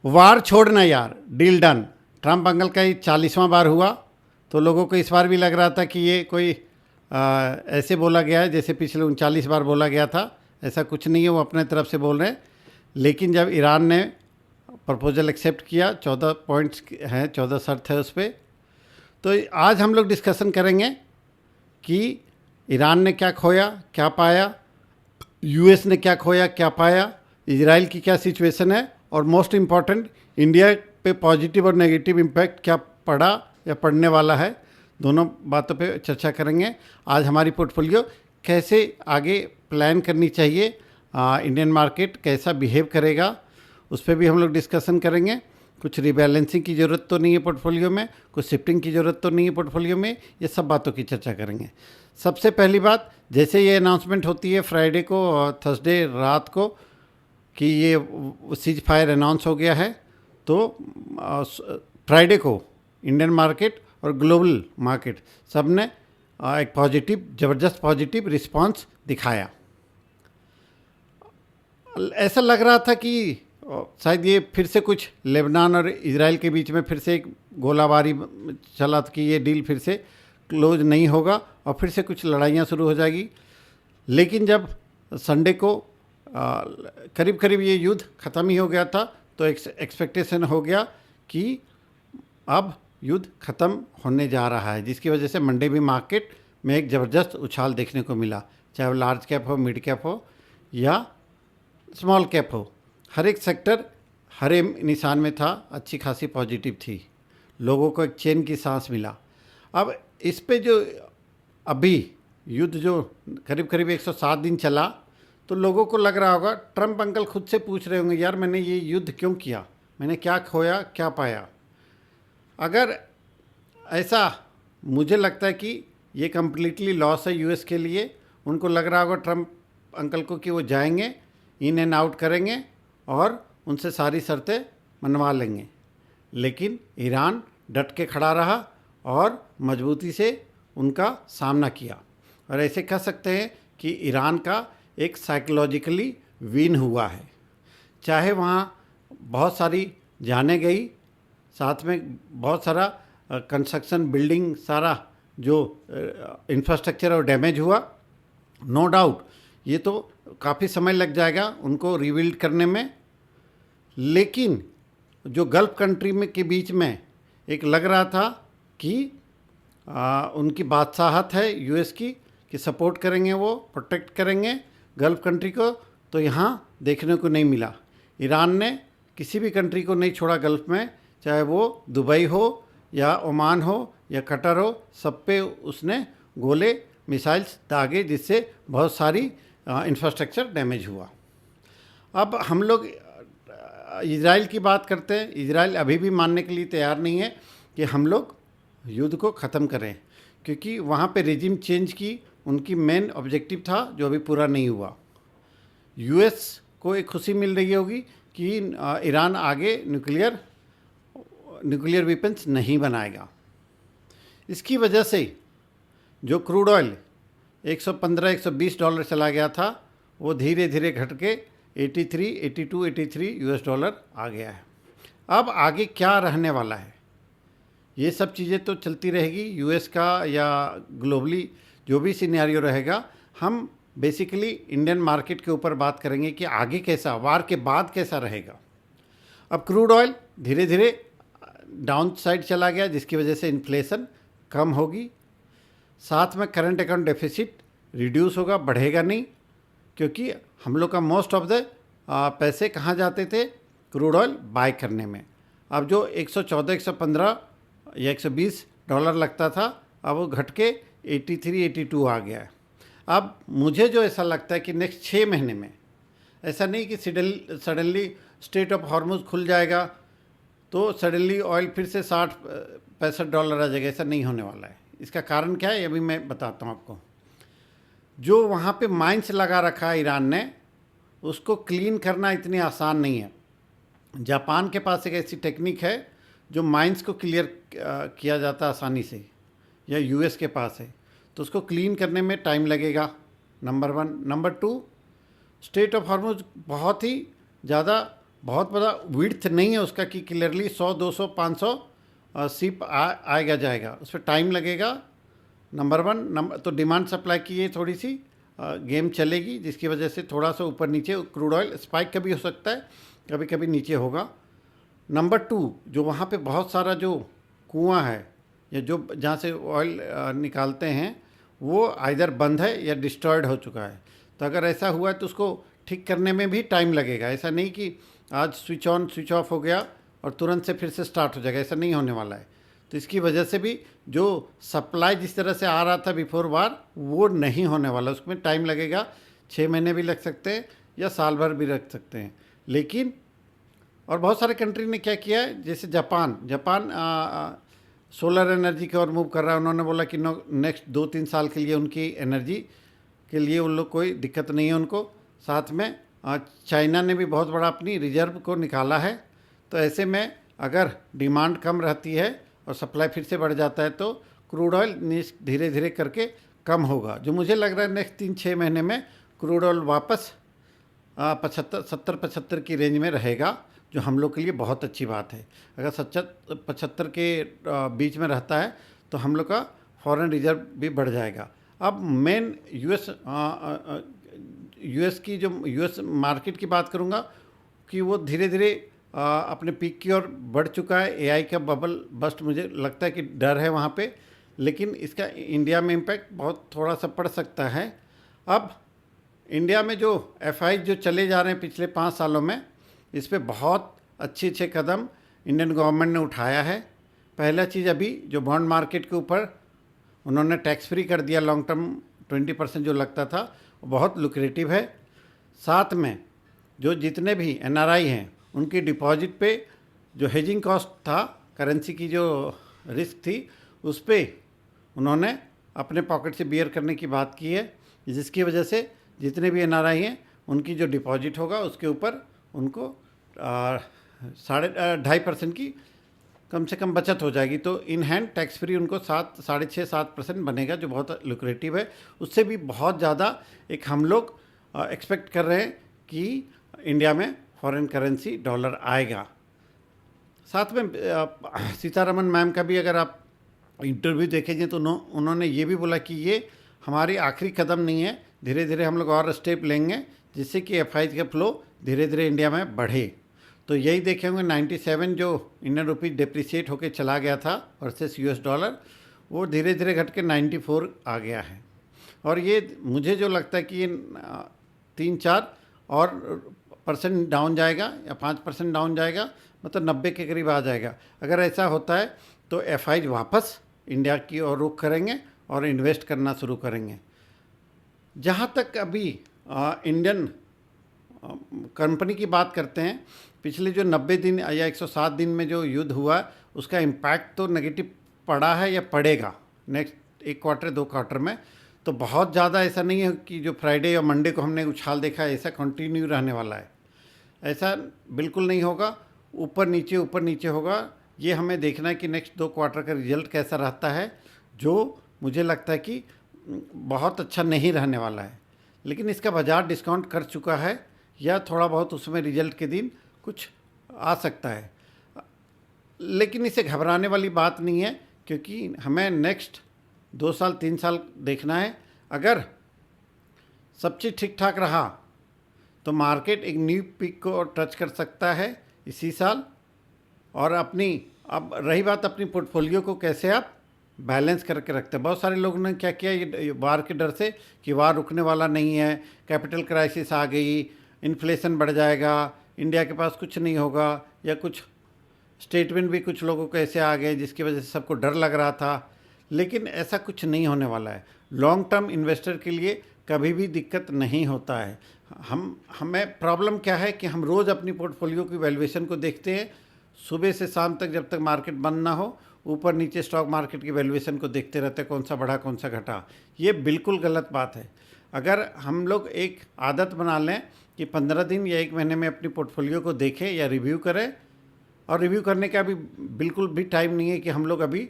वार छोड़ना यार, deal done. Trump uncle का ये 40वां बार हुआ, तो लोगों को इस बार भी लग रहा था कि ये कोई ऐसे बोला गया है जैसे पिछले 39 बार बोला गया था। ऐसा कुछ नहीं है, वो अपने तरफ से बोल रहे हैं। लेकिन जब ईरान ने प्रपोजल एक्सेप्ट किया, 14 पॉइंट्स हैं, 14 शर्त है उस पर, तो आज हम लोग डिस्कशन करेंगे कि ईरान ने क्या खोया क्या पाया, यूएस ने क्या खोया क्या पाया, इजराइल की क्या सिचुएशन है, और मोस्ट इम्पॉर्टेंट इंडिया पे पॉजिटिव और नेगेटिव इम्पैक्ट क्या पड़ा या पड़ने वाला है। दोनों बातों पे चर्चा करेंगे। आज हमारी पोर्टफोलियो कैसे आगे प्लान करनी चाहिए, इंडियन मार्केट कैसा बिहेव करेगा, उस पर भी हम लोग डिस्कशन करेंगे। कुछ रिबैलेंसिंग की ज़रूरत तो नहीं है पोर्टफोलियो में, कुछ शिफ्टिंग की ज़रूरत तो नहीं है पोर्टफोलियो में, ये सब बातों की चर्चा करेंगे। सबसे पहली बात, जैसे ये अनाउंसमेंट होती है फ्राइडे को और थर्सडे रात को कि ये सीज फायर अनाउंस हो गया है, तो फ्राइडे को इंडियन मार्केट और ग्लोबल मार्केट सब ने एक पॉजिटिव, ज़बरदस्त पॉजिटिव रिस्पांस दिखाया। ऐसा लग रहा था कि शायद ये फिर से कुछ लेबनान और इजराइल के बीच में फिर से एक गोलाबारी चला कि ये डील फिर से क्लोज नहीं होगा और फिर से कुछ लड़ाइयाँ शुरू हो जाएगी। लेकिन जब संडे को करीब करीब ये युद्ध ख़त्म ही हो गया था, तो एक्सपेक्टेशन हो गया कि अब युद्ध ख़त्म होने जा रहा है, जिसकी वजह से मंडे भी मार्केट में एक ज़बरदस्त उछाल देखने को मिला। चाहे वो लार्ज कैप हो, मिड कैप हो या स्मॉल कैप हो, हर एक सेक्टर हर एक निशान में था, अच्छी खासी पॉजिटिव थी, लोगों को एक चैन की सांस मिला। अब इस पे जो अभी युद्ध जो करीब करीब 107 दिन चला, तो लोगों को लग रहा होगा, ट्रंप अंकल खुद से पूछ रहे होंगे, यार मैंने ये युद्ध क्यों किया, मैंने क्या खोया क्या पाया। अगर ऐसा, मुझे लगता है कि ये कम्प्लीटली लॉस है यूएस के लिए। उनको लग रहा होगा ट्रंप अंकल को कि वो जाएंगे, इन एंड आउट करेंगे और उनसे सारी शर्तें मनवा लेंगे। लेकिन ईरान डट के खड़ा रहा और मजबूती से उनका सामना किया, और ऐसे कह सकते हैं कि ईरान का एक साइकोलॉजिकली विन हुआ है। चाहे वहाँ बहुत सारी जानें गई, साथ में बहुत सारा कंस्ट्रक्शन, बिल्डिंग, सारा जो इंफ्रास्ट्रक्चर और डैमेज हुआ, नो डाउट ये तो काफ़ी समय लग जाएगा उनको रिबिल्ड करने में। लेकिन जो गल्फ़ कंट्री में के बीच में एक लग रहा था कि उनकी बादशाहत है यूएस की, कि सपोर्ट करेंगे, वो प्रोटेक्ट करेंगे गल्फ़ कंट्री को, तो यहाँ देखने को नहीं मिला। ईरान ने किसी भी कंट्री को नहीं छोड़ा गल्फ़ में, चाहे वो दुबई हो या ओमान हो या कतर हो, सब पे उसने गोले, मिसाइल्स दागे, जिससे बहुत सारी इंफ्रास्ट्रक्चर डैमेज हुआ। अब हम लोग इजराइल की बात करते हैं। इजराइल अभी भी मानने के लिए तैयार नहीं है कि हम लोग युद्ध को ख़त्म करें, क्योंकि वहाँ पे रेजिम चेंज की उनकी मेन ऑब्जेक्टिव था, जो अभी पूरा नहीं हुआ। यूएस को एक खुशी मिल रही होगी कि ईरान आगे न्यूक्लियर वेपन्स नहीं बनाएगा। इसकी वजह से जो क्रूड ऑयल $115-120 चला गया था, वो धीरे धीरे घट के 83 यूएस डॉलर आ गया है। अब आगे क्या रहने वाला है, ये सब चीज़ें तो चलती रहेगी, यूएस का या ग्लोबली जो भी सिनेरियो रहेगा। हम बेसिकली इंडियन मार्केट के ऊपर बात करेंगे कि आगे कैसा, वार के बाद कैसा रहेगा। अब क्रूड ऑयल धीरे धीरे डाउन साइड चला गया, जिसकी वजह से इन्फ्लेशन कम होगी, साथ में करंट अकाउंट डेफिसिट रिड्यूस होगा, बढ़ेगा नहीं, क्योंकि हम लोग का मोस्ट ऑफ द पैसे कहाँ जाते थे, क्रूड ऑयल बाय करने में। अब जो 114, 115 या $120 लगता था, अब वो घट के 83, 82 आ गया है। अब मुझे जो ऐसा लगता है कि नेक्स्ट 6 महीने में, ऐसा नहीं कि सडनली स्ट्रेट ऑफ हॉर्मुज खुल जाएगा तो सडनली ऑयल फिर से $60-65 आ जाएगा, ऐसा नहीं होने वाला है। इसका कारण क्या है, अभी मैं बताता हूँ आपको। जो वहाँ पे माइंस लगा रखा है ईरान ने, उसको क्लीन करना इतनी आसान नहीं है। जापान के पास एक ऐसी टेक्निक है जो माइंस को क्लियर किया जाता है आसानी से, या यूएस के पास है, तो उसको क्लीन करने में टाइम लगेगा, number 1। Number 2, straight of Hormuz बहुत ही ज़्यादा बहुत बड़ा विड्थ नहीं है उसका कि क्लियरली 100 200 500 सीप आएगा जाएगा, उस पर टाइम लगेगा। Number one. नंबर तो डिमांड सप्लाई की ये थोड़ी सी गेम चलेगी, जिसकी वजह से थोड़ा सा ऊपर नीचे क्रूड ऑयल स्पाइक कभी हो सकता है, कभी कभी नीचे होगा। नंबर टू, जो वहाँ पे बहुत सारा जो कुआं है या जो जहाँ से ऑयल निकालते हैं वो आइदर बंद है या डिस्ट्रॉयड हो चुका है। तो अगर ऐसा हुआ है तो उसको ठीक करने में भी टाइम लगेगा। ऐसा नहीं कि आज स्विच ऑन स्विच ऑफ हो गया और तुरंत से फिर से स्टार्ट हो जाएगा, ऐसा नहीं होने वाला है। तो इसकी वजह से भी जो सप्लाई जिस तरह से आ रहा था बिफोर वार वो नहीं होने वाला, उसमें टाइम लगेगा। 6 महीने भी लग सकते हैं या साल भर भी रख सकते हैं। लेकिन और बहुत सारे कंट्री ने क्या किया है, जैसे जापान सोलर एनर्जी की ओर मूव कर रहा है। उन्होंने बोला कि नेक्स्ट 2-3 साल के लिए उनकी एनर्जी के लिए उन लोग कोई दिक्कत नहीं है उनको। साथ में चाइना ने भी बहुत बड़ा अपनी रिजर्व को निकाला है। तो ऐसे में अगर डिमांड कम रहती है और सप्लाई फिर से बढ़ जाता है तो क्रूड ऑयल धीरे धीरे करके कम होगा। जो मुझे लग रहा है नेक्स्ट 3-6 महीने में क्रूड ऑयल वापस 70-75 की रेंज में रहेगा, जो हम लोग के लिए बहुत अच्छी बात है। अगर 75 के बीच में रहता है तो हम लोग का फॉरेन रिजर्व भी बढ़ जाएगा। अब मेन यूएस की जो यूएस मार्केट की बात करूँगा कि वो धीरे धीरे अपने पीक की ओर बढ़ चुका है। एआई का बबल बस्ट मुझे लगता है कि डर है वहाँ पे, लेकिन इसका इंडिया में इम्पैक्ट बहुत थोड़ा सा पड़ सकता है। अब इंडिया में जो एफआई जो चले जा रहे हैं पिछले 5 सालों में, इस पे बहुत अच्छे कदम इंडियन गवर्नमेंट ने उठाया है। पहला चीज़, अभी जो बॉन्ड मार्केट के ऊपर उन्होंने टैक्स फ्री कर दिया, लॉन्ग टर्म 20% जो लगता था वो बहुत लुक्रेटिव है। साथ में जो जितने भी एनआरआई हैं उनकी डिपॉजिट पे जो हेजिंग कॉस्ट था, करेंसी की जो रिस्क थी, उस पर उन्होंने अपने पॉकेट से बियर करने की बात की है, जिसकी वजह से जितने भी एनआरआई हैं उनकी जो डिपॉजिट होगा उसके ऊपर उनको 2.5% की कम से कम बचत हो जाएगी। तो इन हैंड टैक्स फ्री उनको 6.5-7% बनेगा, जो बहुत लुक्रेटिव है। उससे भी बहुत ज़्यादा एक हम लोग एक्सपेक्ट कर रहे हैं कि इंडिया में फॉरेन करेंसी डॉलर आएगा। साथ में सीतारमन मैम का भी अगर आप इंटरव्यू देखेंगे तो उन्होंने ये भी बोला कि ये हमारी आखिरी कदम नहीं है, धीरे धीरे हम लोग और स्टेप लेंगे जिससे कि एफआई का फ्लो धीरे धीरे इंडिया में बढ़े। तो यही देखे होंगे 97 जो इंडियन रुपीज़ डिप्रिशिएट होकर चला गया था वर्सेस यूएस डॉलर, वो धीरे धीरे घट के 94 आ गया है। और ये मुझे जो लगता है कि ये 3-4 और % डाउन जाएगा या 5% डाउन जाएगा, मतलब 90 के करीब आ जाएगा। अगर ऐसा होता है तो एफआई वापस इंडिया की ओर रुख करेंगे और इन्वेस्ट करना शुरू करेंगे। जहाँ तक अभी इंडियन कंपनी की बात करते हैं, पिछले जो 90 दिन या 107 दिन में जो युद्ध हुआ उसका इम्पैक्ट तो नेगेटिव पड़ा है या पड़ेगा नेक्स्ट 1 क्वार्टर 2 क्वार्टर में। तो बहुत ज़्यादा ऐसा नहीं है कि जो फ्राइडे या मंडे को हमने उछाल देखा है ऐसा कंटिन्यू रहने वाला है, ऐसा बिल्कुल नहीं होगा। ऊपर नीचे होगा। ये हमें देखना है कि नेक्स्ट 2 क्वार्टर का रिजल्ट कैसा रहता है, जो मुझे लगता है कि बहुत अच्छा नहीं रहने वाला है। लेकिन इसका बाजार डिस्काउंट कर चुका है या थोड़ा बहुत उसमें रिजल्ट के दिन कुछ आ सकता है, लेकिन इसे घबराने वाली बात नहीं है, क्योंकि हमें नेक्स्ट 2 साल 3 साल देखना है। अगर सब चीज़ ठीक ठाक रहा तो मार्केट एक न्यू पीक को टच कर सकता है इसी साल। और अब रही बात अपनी पोर्टफोलियो को कैसे आप बैलेंस करके रखते हैं। बहुत सारे लोगों ने क्या किया, ये वार के डर से कि वार रुकने वाला नहीं है, कैपिटल क्राइसिस आ गई, इन्फ्लेशन बढ़ जाएगा, इंडिया के पास कुछ नहीं होगा, या कुछ स्टेटमेंट भी कुछ लोगों को ऐसे आ गए जिसकी वजह से सबको डर लग रहा था। लेकिन ऐसा कुछ नहीं होने वाला है। लॉन्ग टर्म इन्वेस्टर के लिए कभी भी दिक्कत नहीं होता है। हमें प्रॉब्लम क्या है कि हम रोज़ अपनी पोर्टफोलियो की वैल्यूएशन को देखते हैं, सुबह से शाम तक जब तक मार्केट बंद ना हो, ऊपर नीचे स्टॉक मार्केट की वैल्यूएशन को देखते रहते हैं, कौन सा बढ़ा कौन सा घटा। ये बिल्कुल गलत बात है। अगर हम लोग एक आदत बना लें कि 15 दिन या 1 महीने में अपनी पोर्टफोलियो को देखें या रिव्यू करें, और रिव्यू करने का भी बिल्कुल भी टाइम नहीं है कि हम लोग अभी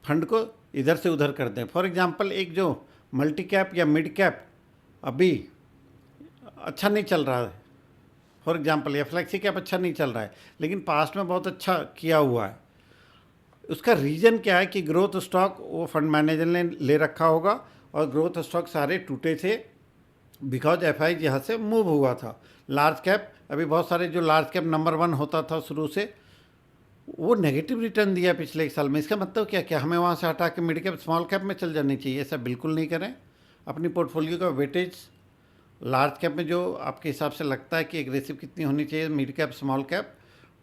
फंड को इधर से उधर कर दें। फॉर एग्जांपल, एक जो मल्टी कैप या मिड कैप अभी अच्छा नहीं चल रहा है, फॉर एग्जांपल, या फ्लेक्सी कैप अच्छा नहीं चल रहा है लेकिन पास्ट में बहुत अच्छा किया हुआ है, उसका रीज़न क्या है कि ग्रोथ स्टॉक वो फंड मैनेजर ने ले रखा होगा और ग्रोथ स्टॉक सारे टूटे थे बिकॉज एफआई यहाँ से मूव हुआ था। लार्ज कैप, अभी बहुत सारे जो लार्ज कैप नंबर 1 होता था शुरू से, वो नेगेटिव रिटर्न दिया पिछले 1 साल में। इसका मतलब क्या, क्या हमें वहाँ से हटा के मिड कैप स्मॉल कैप में चल जानी चाहिए? ऐसा बिल्कुल नहीं करें। अपनी पोर्टफोलियो का वेटेज लार्ज कैप में जो आपके हिसाब से लगता है कि एग्रेसिव कितनी होनी चाहिए, mid cap small cap,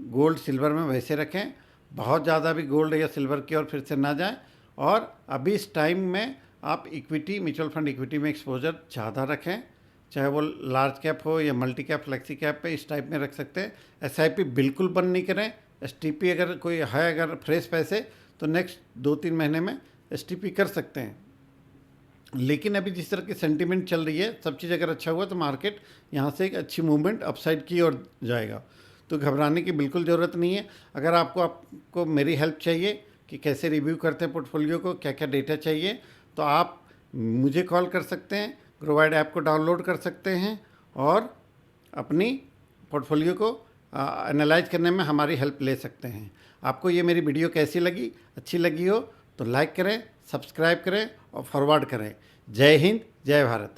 gold silver में वैसे रखें। बहुत ज़्यादा भी गोल्ड या सिल्वर की ओर फिर से ना जाएं। और अभी इस टाइम में आप इक्विटी, म्यूचुअल फंड इक्विटी में एक्सपोजर ज़्यादा रखें, चाहे वो लार्ज कैप हो या मल्टी कैप, फ्लेक्सी कैप पे इस टाइप में रख सकते हैं। एसआईपी बिल्कुल बंद नहीं करें। एसटीपी अगर कोई है, अगर फ्रेश पैसे, तो नेक्स्ट 2-3 महीने में एसटीपी कर सकते हैं। लेकिन अभी जिस तरह की सेंटीमेंट चल रही है, सब चीज़ अगर अच्छा हुआ तो मार्केट यहाँ से एक अच्छी मूवमेंट अपसाइड की ओर जाएगा, तो घबराने की बिल्कुल ज़रूरत नहीं है। अगर आपको मेरी हेल्प चाहिए कि कैसे रिव्यू करते हैं पोर्टफोलियो को, क्या क्या डेटा चाहिए, तो आप मुझे कॉल कर सकते हैं, ग्रोवाइड ऐप को डाउनलोड कर सकते हैं और अपनी पोर्टफोलियो को एनालाइज करने में हमारी हेल्प ले सकते हैं। आपको ये मेरी वीडियो कैसी लगी, अच्छी लगी हो तो लाइक करें, सब्सक्राइब करें और फॉरवर्ड करें। जय हिंद, जय भारत।